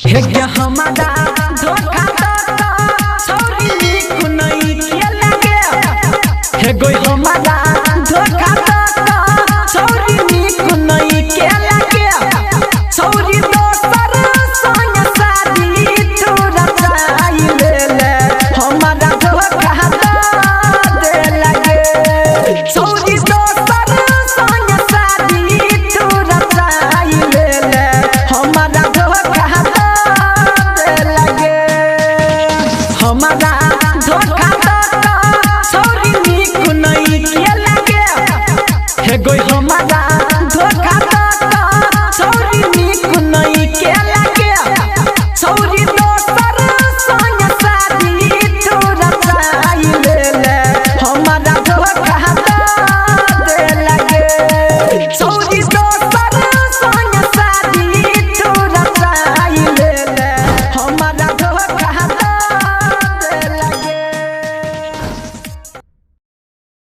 हे गया हमारा धोखा तो छोरी नीक नहीं के लगे। हे गई हमारा धोखा तो छोरी नीक नहीं के लगे। छोरी दोसर संग शादी तू रचाई ले हमारा धोखा दे लगे। छोरी दोसर संग शादी तू रचाई ले हमारा धोखा दे लगे। हमारा धोखा तो छोरी नीक नहीं के लगे। हे गई हमारा धोखा तो छोरी नीक नहीं के लगे।